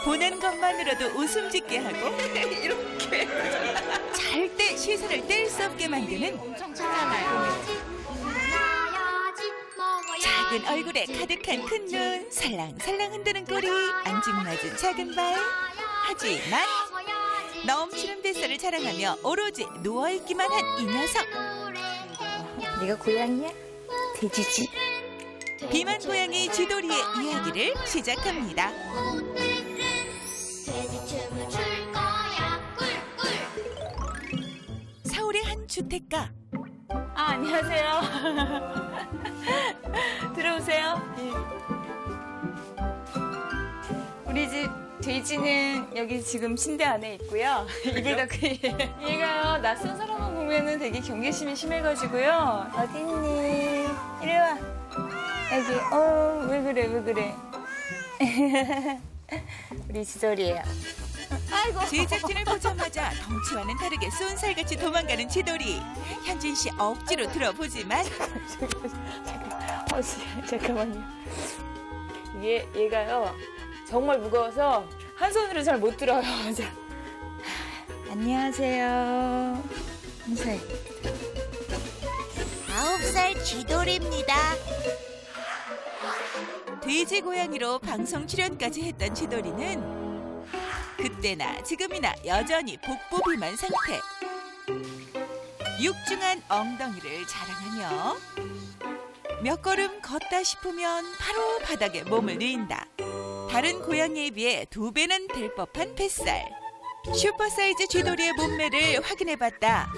보는 것만으로도 웃음 짓게 하고 이렇게 절대 시선을 뗄 수 없게 만드는 엄청 크잖아요. 작은 얼굴에 가득한 큰 눈, 살랑살랑 흔드는 꼬리, 앙증맞은 작은 발. 하지만 넘치는 뱃살을 자랑하며 오로지 누워있기만 한 이 녀석. 네가 고양이야? 돼지지. 비만 고양이 쥐돌이의 이야기를 시작합니다. 돼지춤을 출 거야 꿀꿀. 서울의 한 주택가. 아, 안녕하세요. 들어오세요. 우리 집 돼지는 여기 지금 침대 안에 있고요. 이불 닫고 얘가요, 낯선 사람만 보면은 되게 경계심이 심해가지고요. 어딨니? 이리 와. 여기. 왜 그래. 우리 지돌이에요. 아이고. 제작진을 보자마자 덩치와는 다르게 쏜살같이 도망가는 쥐돌이. 현진 씨 억지로 들어보지만 잠깐만요. 얘가요, 정말 무거워서 한 손으로 잘 못 들어요. 자. 안녕하세요. 인사해. 9살 쥐돌입니다. 돼지 고양이로 방송 출연까지 했던 쥐돌이는 그때나 지금이나 여전히 복부 비만 상태. 육중한 엉덩이를 자랑하며 몇 걸음 걷다 싶으면 바로 바닥에 몸을 뉘인다. 다른 고양이에 비해 2배는 될 법한 뱃살. 슈퍼사이즈 쥐돌이의 몸매를 확인해봤다.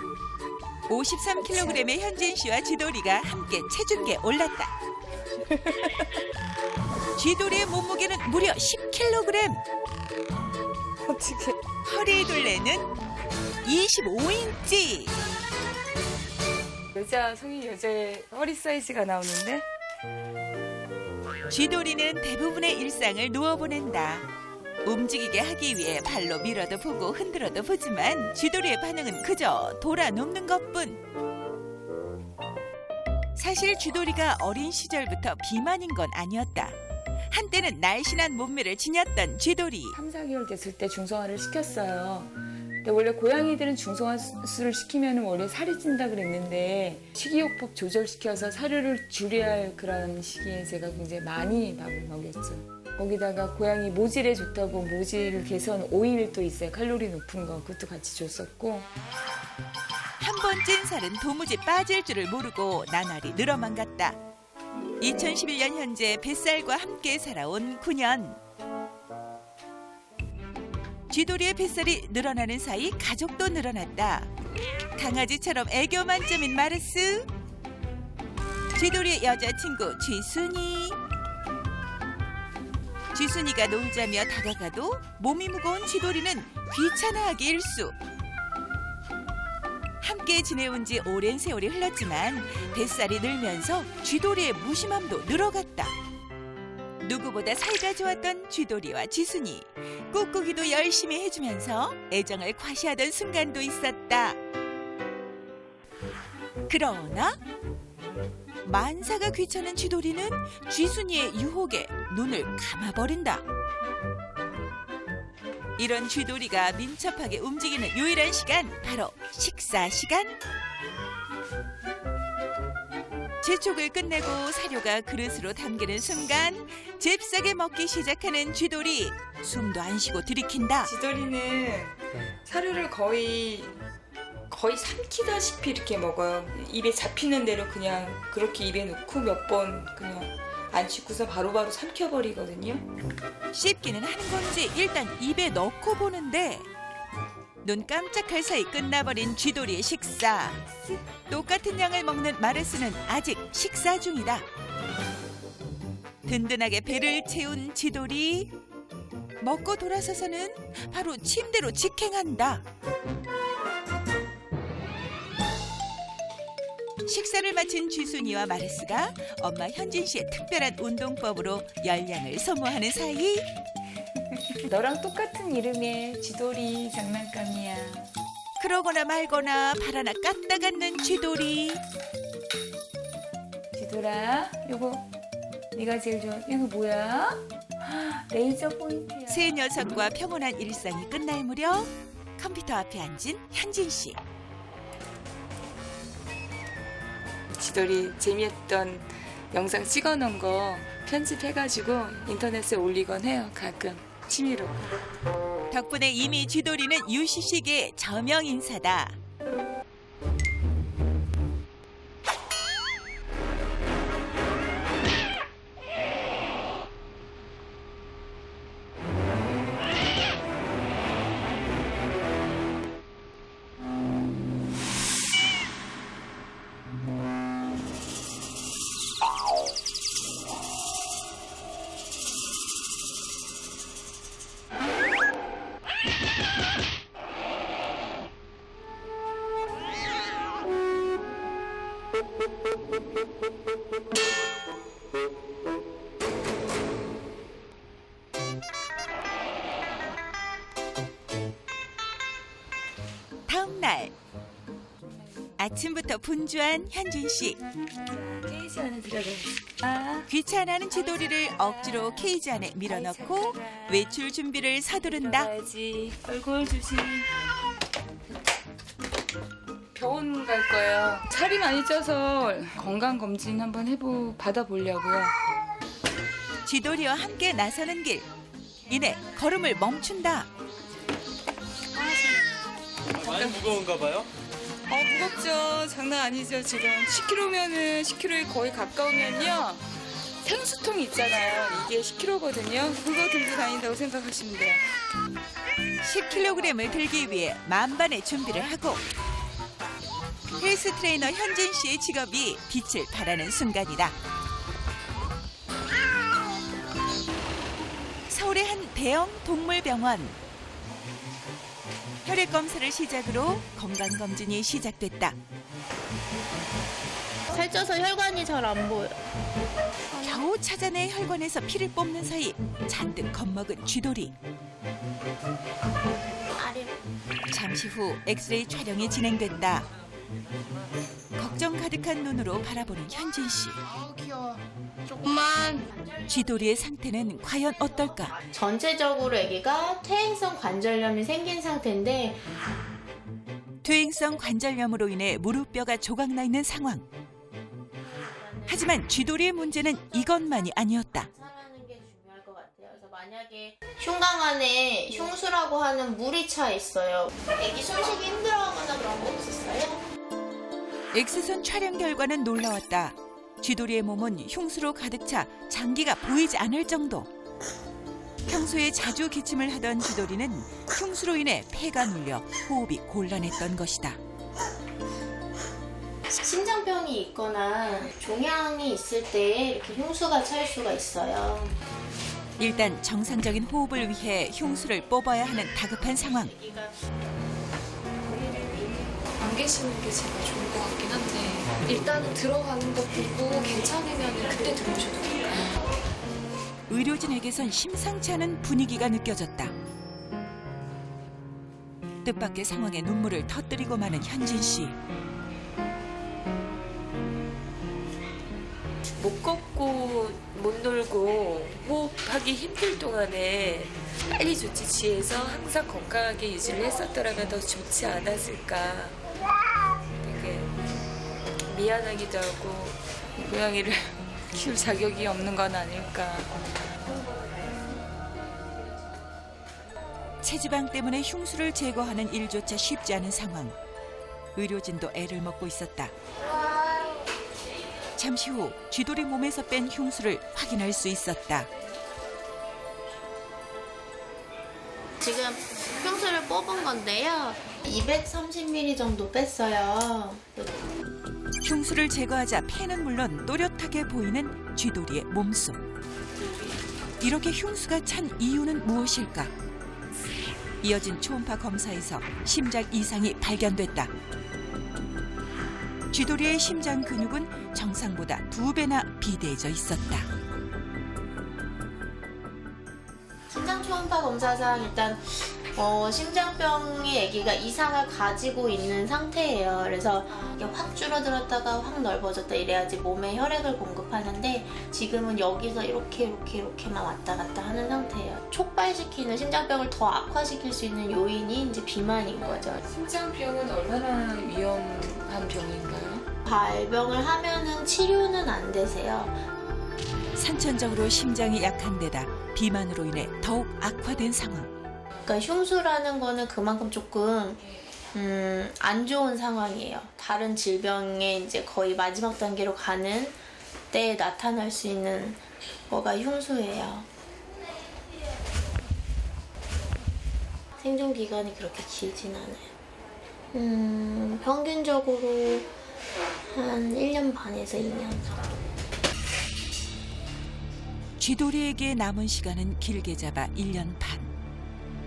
53kg의 현진 씨와 쥐돌이가 함께 체중계에 올랐다. 쥐돌이의 몸무게는 무려 10kg. 어떻게? 허리 둘레는 25인치. 성인 여자의 허리 사이즈가 나오는데? 쥐돌이는 대부분의 일상을 누워 보낸다. 움직이게 하기 위해 발로 밀어도 보고 흔들어도 보지만 쥐돌이의 반응은 그저 돌아 눕는 것뿐. 사실 쥐돌이가 어린 시절부터 비만인 건 아니었다. 한때는 날씬한 몸매를 지녔던 쥐돌이. 3, 4개월 됐을 때 중성화를 시켰어요. 근데 원래 고양이들은 중성화술을 시키면 원래 살이 찐다 그랬는데 식이요법 조절시켜서 사료를 줄여야 할 그런 시기에 제가 굉장히 많이 밥을 먹였죠. 거기다가 고양이 모질에 좋다고 모질 개선 오일 또 있어요. 칼로리 높은 거. 그것도 같이 줬었고. 한 번 찐 살은 도무지 빠질 줄을 모르고 나날이 늘어만 갔다. 2011년 현재 뱃살과 함께 살아온 9년. 쥐돌이의 뱃살이 늘어나는 사이 가족도 늘어났다. 강아지처럼 애교 만점인 마르스, 쥐돌이의 여자친구 쥐순이. 쥐순이가 놀자며 다가가도 몸이 무거운 쥐돌이는 귀찮아하기 일수. 함께 지내온 지 오랜 세월이 흘렀지만 뱃살이 늘면서 쥐돌이의 무심함도 늘어갔다. 누구보다 사이가 좋았던 쥐돌이와 쥐순이. 꾹꾹이도 열심히 해주면서 애정을 과시하던 순간도 있었다. 그러나 만사가 귀찮은 쥐돌이는 쥐순이의 유혹에 눈을 감아버린다. 이런 쥐돌이가 민첩하게 움직이는 유일한 시간, 바로 식사 시간. 재촉을 끝내고 사료가 그릇으로 담기는 순간 잽싸게 먹기 시작하는 쥐돌이. 숨도 안 쉬고 들이킨다. 지돌이는 사료를 거의 삼키다시피 이렇게 먹어요. 입에 잡히는 대로 그냥 그렇게 입에 넣고 몇 번 그냥 안 씻고서 바로바로 삼켜버리거든요. 씹기는 하는 건지 일단 입에 넣고 보는데 눈 깜짝할 사이 끝나버린 쥐돌이의 식사. 똑같은 양을 먹는 마르스는 아직 식사 중이다. 든든하게 배를 채운 쥐돌이. 먹고 돌아서서는 바로 침대로 직행한다. 식사를 마친 쥐순이와 마르스가 엄마 현진 씨의 특별한 운동법으로 열량을 소모하는 사이 너랑 똑같은 이름의 쥐돌이 장난감이야. 그러거나 말거나 발 하나 깠다 갖는 쥐돌이. 쥐돌아, 요거 네가 제일 좋아. 이거 뭐야? 레이저 포인트야. 새 녀석과 평온한 일상이 끝날 무렵 컴퓨터 앞에 앉은 현진 씨. 쥐돌이 재미있던 영상 찍어놓은 거 편집해가지고 인터넷에 올리곤 해요. 가끔 취미로. 덕분에 이미 쥐돌이는 UCC계의 저명 인사다. 다음 날 아침부터 분주한 현진 씨. 케이지 안에 들어가. 아, 귀찮아하는 쥐돌이를 억지로 케이지 안에 밀어넣고 외출 준비를 서두른다. 들어가야지. 얼굴 조심. 병원 갈 거예요. 살이 많이 쪄서 건강 검진 한번 받아보려고요. 쥐돌이와 함께 나서는 길. 이내 걸음을 멈춘다. 많이 무거운가 봐요? 무겁죠. 장난 아니죠. 지금 10kg면은 10kg에 거의 가까우면요. 생수통 있잖아요. 이게 10kg거든요. 그거 들고 다닌다고 생각하시면 돼요. 10kg을 들기 위해 만반의 준비를 하고 헬스 트레이너 현진 씨의 직업이 빛을 발하는 순간이다. 서울의 한 대형 동물병원. 혈액 검사를 시작으로 건강검진이 시작됐다. 살쪄서 혈관이 잘 안 보여. 겨우 찾아내 혈관에서 피를 뽑는 사이 잔뜩 겁먹은 쥐돌이. 아래로. 잠시 후 엑스레이 촬영이 진행됐다. 걱정 가득한 눈으로 바라보는 현진 씨. 아우 귀여워. 조금만. 쥐돌이의 상태는 과연 어떨까? 전체적으로 아기가 퇴행성 관절염이 생긴 상태인데 퇴행성 관절염으로 인해 무릎뼈가 조각나 있는 상황. 하지만 쥐돌이의 문제는 이것만이 아니었다. 사라는 게 중요할 것 같아요. 그래서 만약에 흉곽 안에 흉수라고 하는 물이 차 있어요. 아기 숨쉬기 힘들어하거나 그런 거 없었어요? 엑스선 촬영 결과는 놀라웠다. 쥐돌이의 몸은 흉수로 가득 차 장기가 보이지 않을 정도. 평소에 자주 기침을 하던 쥐돌이는 흉수로 인해 폐가 눌려 호흡이 곤란했던 것이다. 심장병이 있거나 종양이 있을 때 이렇게 흉수가 찰 수가 있어요. 일단 정상적인 호흡을 위해 흉수를 뽑아야 하는 다급한 상황. 아기가 안 계시는 게 제일 좋을 것 같긴 한데 일단은 들어가는 거 보고 괜찮으면 그때 들어오셔도 될까요? 의료진에게선 심상치 않은 분위기가 느껴졌다. 뜻밖의 상황에 눈물을 터뜨리고 마는 현진 씨. 못 걷고 못 놀고 호흡하기 힘들 동안에 빨리 조치 취해서 항상 건강하게 유지를 했었더라면 더 좋지 않았을까. 되게 미안하기도 하고 고양이를 키울 자격이 없는 건 아닐까. 체지방 때문에 흉수를 제거하는 일조차 쉽지 않은 상황. 의료진도 애를 먹고 있었다. 잠시 후 쥐돌이 몸에서 뺀 흉수를 확인할 수 있었다. 지금 흉수를 뽑은 건데요. 230ml 정도 뺐어요. 흉수를 제거하자 폐는 물론 또렷하게 보이는 쥐돌이의 몸속. 이렇게 흉수가 찬 이유는 무엇일까? 이어진 초음파 검사에서 심장 이상이 발견됐다. 쥐도리의 심장 근육은 정상보다 2배나 비대해져 있었다. 심장 초음파 검사상 일단 심장병의 아기가 이상을 가지고 있는 상태예요. 그래서 이게 확 줄어들었다가 확 넓어졌다 이래야지 몸에 혈액을 공급하는데 지금은 여기서 이렇게만 왔다 갔다 하는 상태예요. 촉발시키는 심장병을 더 악화시킬 수 있는 요인이 이제 비만인 거죠. 심장병은 얼마나 위험한 병인가요? 발병을 하면은 치료는 안 되세요. 선천적으로 심장이 약한 데다 비만으로 인해 더욱 악화된 상황. 그러니까 흉수라는 거는 그만큼 조금 안 좋은 상황이에요. 다른 질병에 이제 거의 마지막 단계로 가는 때에 나타날 수 있는 거가 흉수예요. 생존 기간이 그렇게 길진 않아요. 평균적으로 한 1년 반에서 2년 정도. 쥐도리에게 남은 시간은 길게 잡아 1년 반.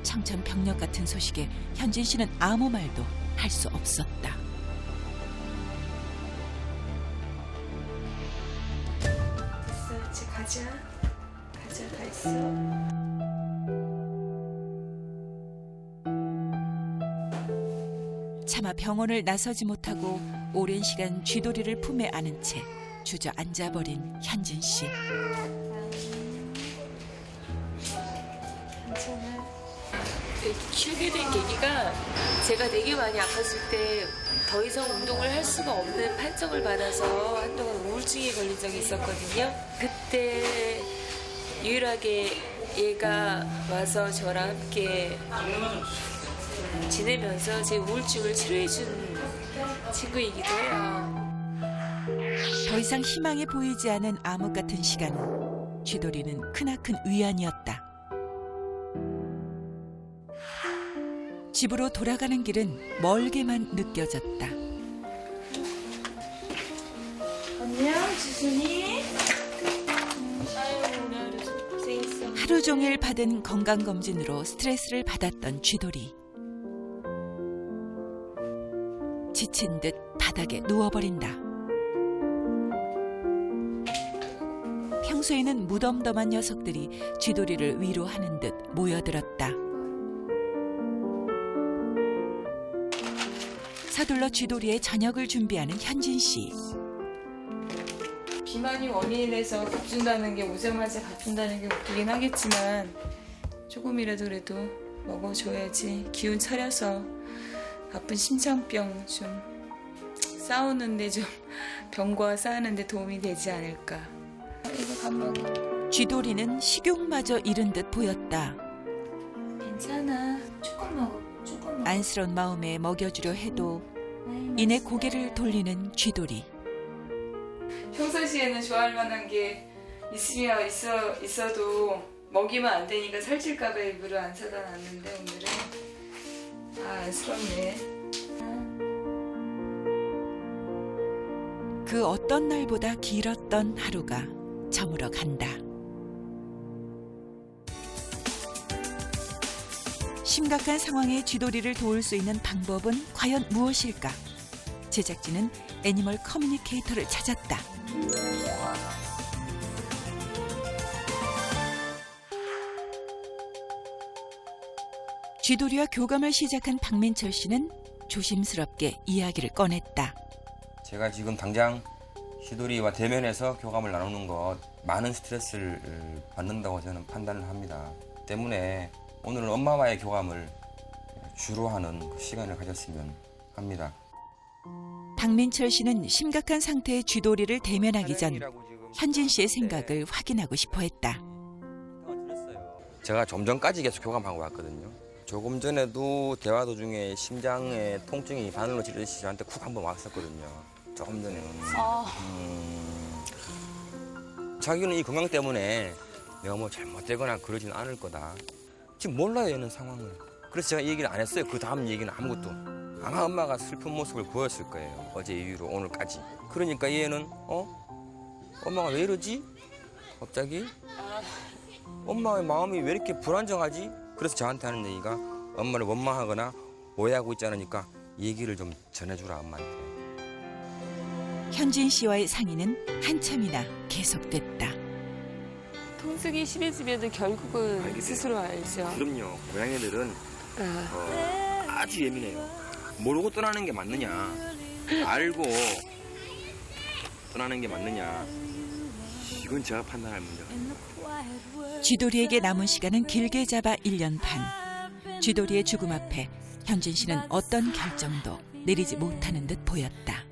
청천벽력 같은 소식에 현진 씨는 아무 말도 할 수 없었다. 됐어, 이제 가자. 다 있어. 차마 병원을 나서지 못하고 오랜 시간 쥐도리를 품에 안은 채 주저앉아버린 현진 씨. 괜찮아. 키우게 된 계기가 제가 되게 많이 아팠을 때 더 이상 운동을 할 수가 없는 판정을 받아서 한동안 우울증에 걸린 적이 있었거든요. 그때 유일하게 얘가 와서 저랑 함께 지내면서 제 우울증을 치료해준 친구이기도 해요. 더 이상 희망이 보이지 않은 암흑 같은 시간. 쥐도리는 크나큰 위안이었다. 집으로 돌아가는 길은 멀게만 느껴졌다. 안녕, 지순이. 아유, 오늘 하루 좀 고생했어. 하루 종일 받은 건강검진으로 스트레스를 받았던 쥐도리. 지친 듯 바닥에 누워버린다. 평소에는 무덤덤한 녀석들이 쥐도리를 위로하는 듯 모여들었다. 서둘러 쥐도리의 저녁을 준비하는 현진 씨. 비만이 원인에서 밥 준다는 게 오자마자 밥 준다는 게 웃기긴 하겠지만 조금이라도 그래도 먹어줘야지 기운 차려서 아픈 심장병 좀 싸우는데 좀 병과 싸우는데 도움이 되지 않을까. 이거 밥 먹어. 쥐도리는 식욕마저 잃은 듯 보였다. 괜찮아. 조금 먹어. 조금 먹어. 안쓰러운 마음에 먹여주려 해도 이내 고개를 돌리는 쥐도리. 평상시에는 좋아할 만한 게 있어도 먹이면 안 되니까 살찔까봐 일부러 안 사다 놨는데 오늘은 안쓰럽네. 그 어떤 날보다 길었던 하루가 저물어 간다. 심각한 상황에 쥐도리를 도울 수 있는 방법은 과연 무엇일까? 제작진은 애니멀 커뮤니케이터를 찾았다. 쥐도리와 교감을 시작한 박민철 씨는 조심스럽게 이야기를 꺼냈다. 제가 지금 당장 쥐도리와 대면해서 교감을 나누는 것 많은 스트레스를 받는다고 저는 판단을 합니다. 때문에 오늘은 엄마와의 교감을 주로 하는 시간을 가졌으면 합니다. 박민철 씨는 심각한 상태의 쥐도리를 대면하기 전 현진 씨의 생각을 확인하고 싶어 했다. 제가 좀 전까지 계속 교감하고 왔거든요. 조금 전에도 대화 도중에 심장에 통증이 바늘로 찌르듯이 저한테 쿡 한번 왔었거든요. 조금 전에는. 자기는 이 건강 때문에 내가 뭐 잘못되거나 그러진 않을 거다. 지금 몰라요, 얘는 상황을. 그래서 제가 이 얘기를 안 했어요. 그 다음 얘기는 아무것도. 아마 엄마가 슬픈 모습을 보였을 거예요. 어제 이후로 오늘까지. 그러니까 얘는 엄마가 왜 이러지? 갑자기? 엄마의 마음이 왜 이렇게 불안정하지? 그래서 저한테 하는 얘기가 엄마를 원망하거나 오해하고 있지 않으니까 얘기를 좀 전해주라, 엄마한테. 현진 씨와의 상의는 한참이나 계속됐다. 통증이 심해지면 결국은 스스로 알죠. 그럼요. 고양이들은 아주 예민해요. 모르고 떠나는 게 맞느냐, 알고 떠나는 게 맞느냐, 이건 제가 판단할 문제가. 쥐돌이에게 남은 시간은 길게 잡아 1년 반. 쥐돌이의 죽음 앞에 현진 씨는 어떤 결정도 내리지 못하는 듯 보였다.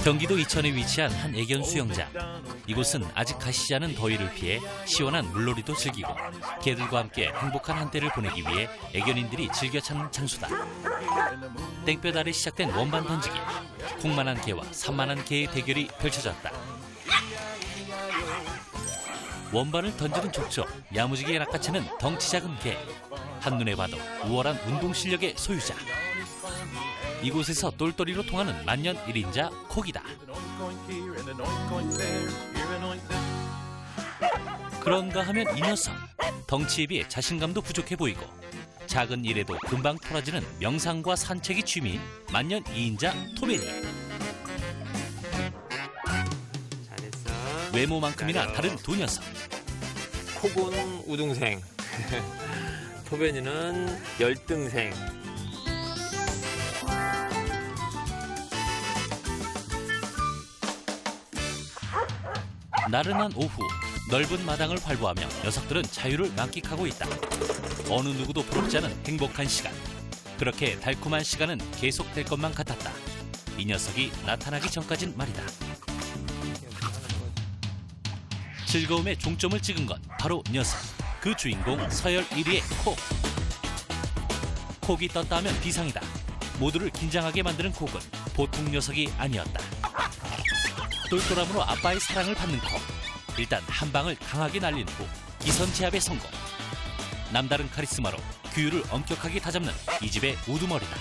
경기도 이천에 위치한 한 애견 수영장. 이곳은 아직 가시지 않은 더위를 피해 시원한 물놀이도 즐기고 개들과 함께 행복한 한때를 보내기 위해 애견인들이 즐겨 찾는 장소다. 땡볕 아래 시작된 원반 던지기. 풍만한 개와 산만한 개의 대결이 펼쳐졌다. 원반을 던지는 족족 야무지게 낚아채는 덩치 작은 개. 한눈에 봐도 우월한 운동 실력의 소유자. 이곳에서 똘똘이로 통하는 만년 1인자 콕이다. 그런가 하면 이 녀석 덩치에 비해 자신감도 부족해 보이고 작은 일에도 금방 토라지는 명상과 산책이 취미인 만년 2인자 토베니. 잘했어. 외모만큼이나 다른 두 녀석. 콕은 우등생, 토베니는 열등생. 나른한 오후 넓은 마당을 활보하며 녀석들은 자유를 만끽하고 있다. 어느 누구도 부럽지 않은 행복한 시간. 그렇게 달콤한 시간은 계속될 것만 같았다. 이 녀석이 나타나기 전까진 말이다. 즐거움의 종점을 찍은 건 바로 녀석. 그 주인공 서열 1위의 콕. 콕이 떴다 하면 비상이다. 모두를 긴장하게 만드는 콕은 보통 녀석이 아니었다. 똘똘함으로 아빠의 사랑을 받는 콕. 일단 한 방을 강하게 날린 후 기선 제압에 성공. 남다른 카리스마로 규율을 엄격하게 다잡는 이 집의 우두머리다.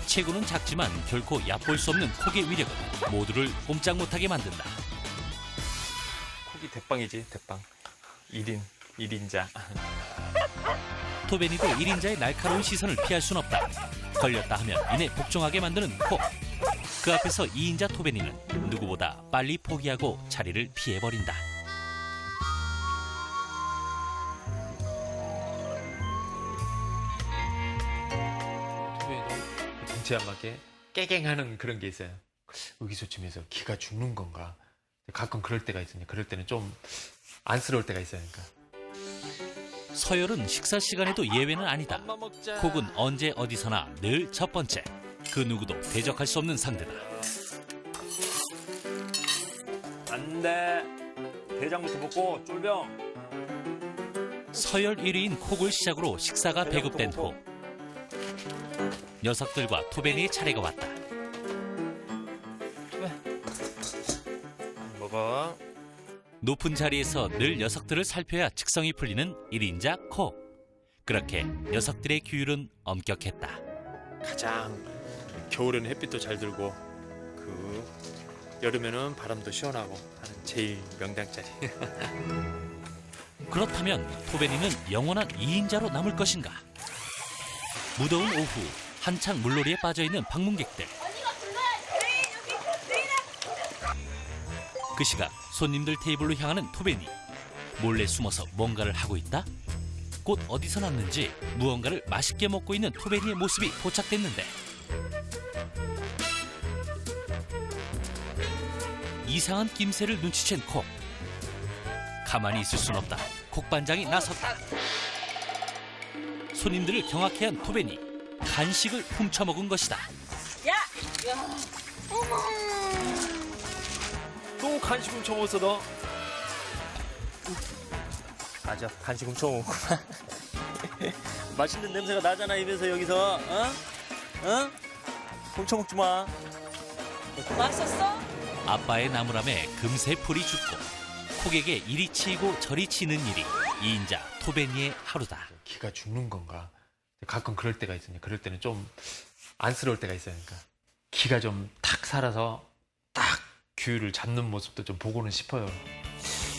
체구는 작지만 결코 얕볼 수 없는 콕의 위력은 모두를 꼼짝 못하게 만든다. 콕이 대빵이지, 대빵. 1인자. 토베니도 1인자의 날카로운 시선을 피할 순 없다. 걸렸다 하면 이내 복종하게 만드는 콕. 그 앞에서 2인자 토베니는 누구보다 빨리 포기하고 자리를 피해버린다. 토베니도 덩치에 안 맞게 깨갱하는 그런 게 있어요. 의기소침해서 기가 죽는 건가. 가끔 그럴 때가 있으니 그럴 때는 좀 안쓰러울 때가 있어요. 그러니까. 서열은 식사 시간에도 예외는 아니다. 콕은 언제 어디서나 늘 첫 번째. 그 누구도 대적할 수 없는 상대다. 안 돼. 대장부터 먹고 쫄병. 서열 1위인 콕을 시작으로 식사가 배급된 후 녀석들과 토베니의 차례가 왔다. 먹어. 높은 자리에서 늘 녀석들을 살펴야 직성이 풀리는 1인자 콕. 그렇게 녀석들의 규율은 엄격했다. 가장 겨울에는 햇빛도 잘 들고 여름에는 바람도 시원하고 하는 제일 명당짜리. 그렇다면 토베니는 영원한 2인자로 남을 것인가? 무더운 오후 한창 물놀이에 빠져있는 방문객들. 그 시각 손님들 테이블로 향하는 토베니. 몰래 숨어서 뭔가를 하고 있다? 곧 어디서 났는지 무언가를 맛있게 먹고 있는 토베니의 모습이 포착됐는데 이상한 낌새를 눈치챈 콕. 가만히 있을 순 없다. 콕반장이 나섰다. 손님들을 경악해 한 토베니. 간식을 훔쳐먹은 것이다. 또 간식 훔쳐먹었어, 너. 맞아, 간식 훔쳐먹었구만. 맛있는 냄새가 나잖아, 입에서 여기서. 어? 훔쳐먹지 마. 아빠의 나무람에 금세 풀이 죽고 콕에게 이리 치이고 저리 치는 일이 2인자 토베니의 하루다. 기가 죽는 건가. 가끔 그럴 때가 있으니 그럴 때는 좀 안쓰러울 때가 있어요. 그러니까 기가 좀 탁 살아서 딱 규율을 잡는 모습도 좀 보고는 싶어요.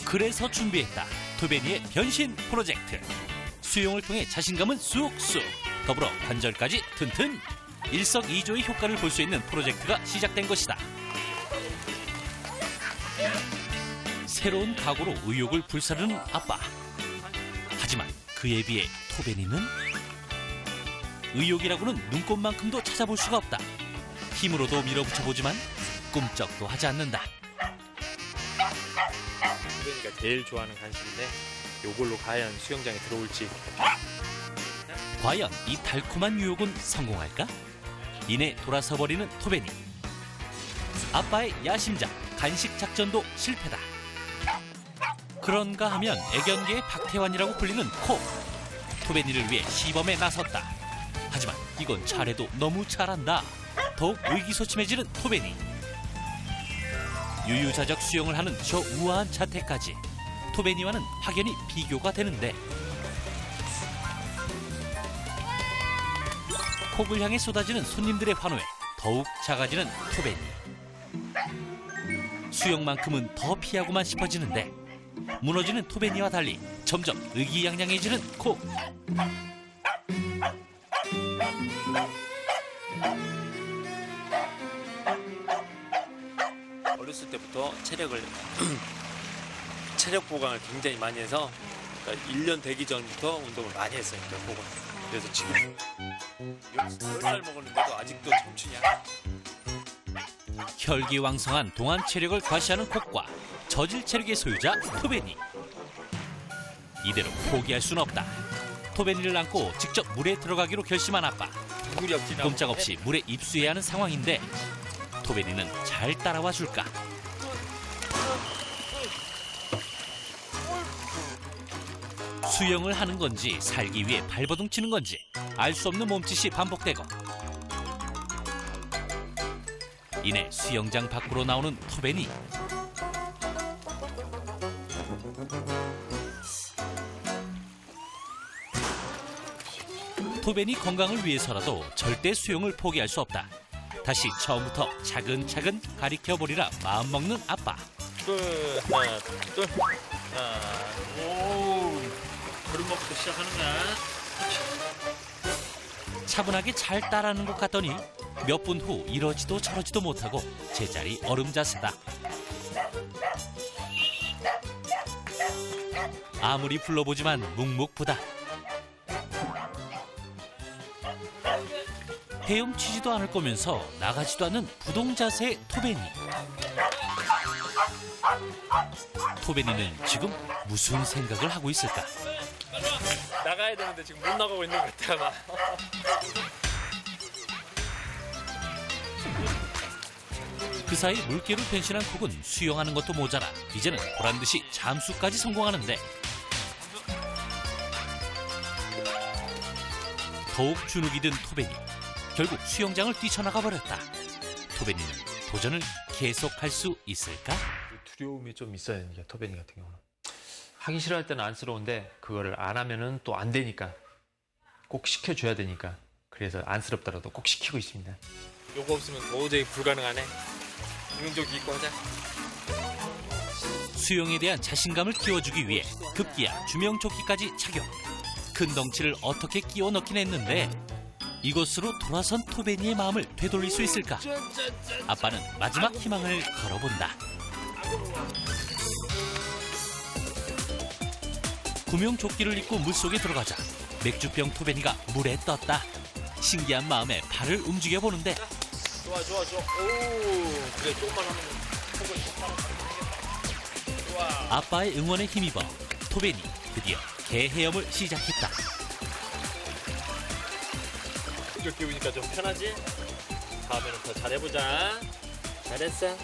그래서 준비했다. 토베니의 변신 프로젝트. 수영을 통해 자신감은 쑥쑥, 더불어 관절까지 튼튼. 일석이조의 효과를 볼 수 있는 프로젝트가 시작된 것이다. 새로운 각오로 의욕을 불사르는 아빠. 하지만 그에 비해 토베니는 의욕이라고는 눈꽃만큼도 찾아볼 수가 없다. 힘으로도 밀어붙여보지만 꿈쩍도 하지 않는다. 토베니가 제일 좋아하는 간식인데 요걸로 과연 수영장에 들어올지. 과연 이 달콤한 유혹은 성공할까? 이내 돌아서버리는 토베니. 아빠의 야심작 간식 작전도 실패다. 그런가 하면 애견계의 박태환이라고 불리는 코. 토베니를 위해 시범에 나섰다. 하지만 이건 잘해도 너무 잘한다. 더욱 의기소침해지는 토베니. 유유자적 수영을 하는 저 우아한 자태까지 토베니와는 확연히 비교가 되는데, 콕을 향해 쏟아지는 손님들의 환호에 더욱 작아지는 토베니. 수영만큼은 더 피하고만 싶어지는데 무너지는 토베니와 달리 점점 의기양양해지는 콕. 어렸을 때부터 체력 보강을 굉장히 많이 해서, 그러니까 1년 되기 전부터 운동을 많이 했어요. 그러니까 그래서 지금 10살 먹었는데도 아직도 청춘이야. 혈기왕성한 동안 체력을 과시하는 콕과 저질 체력의 소유자 토베니. 이대로 포기할 순 없다. 토베니를 안고 직접 물에 들어가기로 결심한 아빠. 꼼짝없이 물에 입수해야 하는 상황인데 토베니는 잘 따라와 줄까? 수영을 하는 건지 살기 위해 발버둥 치는 건지 알 수 없는 몸짓이 반복되고, 이내 수영장 밖으로 나오는 토베니. 토베니 건강을 위해서라도 절대 수영을 포기할 수 없다. 다시 처음부터 차근차근 가리켜보리라 마음먹는 아빠. 둘, 하나, 둘, 하나. 오, 오른목부터 시작하는 거야. 차분하게 잘 따라하는 것 같더니 몇 분 후 이러지도 저러지도 못하고 제자리 얼음 자세다. 아무리 불러보지만 묵묵부다. 헤엄치지도 않을 거면서 나가지도 않는 부동 자세의 토베니. 토베니는 지금 무슨 생각을 하고 있을까? 나가야 되는데 지금 못 나가고 있는 것 같아, 아마. 그 사이 물개로 변신한 콕은 수영하는 것도 모자라 이제는 보란듯이 잠수까지 성공하는데, 더욱 주눅이 든 토베니. 결국 수영장을 뛰쳐나가 버렸다. 토베니는 도전을 계속할 수 있을까? 두려움이 좀 있어요, 이게 토베니 같은 경우는. 하기 싫어할 때는 안쓰러운데 그거를 안 하면은 또 안 되니까, 꼭 시켜줘야 되니까, 그래서 안쓰럽더라도 꼭 시키고 있습니다. 요거 없으면 도저히 불가능하네. 운동기 입고 하자. 수영에 대한 자신감을 키워주기 위해 급기야 주명조끼까지 착용. 큰 덩치를 어떻게 끼워 넣긴 했는데 이것으로 돌아선 토베니의 마음을 되돌릴 수 있을까? 아빠는 마지막 희망을 걸어본다. 구명조끼를 입고 물속에 들어가자 맥주병 토베니가 물에 떴다. 신기한 마음에 발을 움직여보는데, 좋아. 오, 그래, 조금만 하면 좋아. 아빠의 응원에 힘입어 토베니 드디어 개 헤엄을 시작했다. 이렇게 보니까 좀 편하지? 다음에는 더 잘해보자. 잘했어.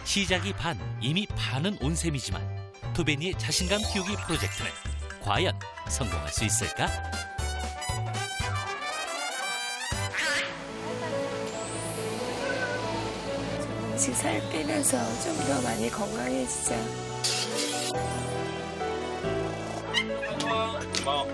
시작이 반, 이미 반은 온 셈이지만 토베니의 자신감 키우기 프로젝트는 과연 성공할 수 있을까? 조금씩 살 빼면서 좀 더 많이 건강해지자. 고마워.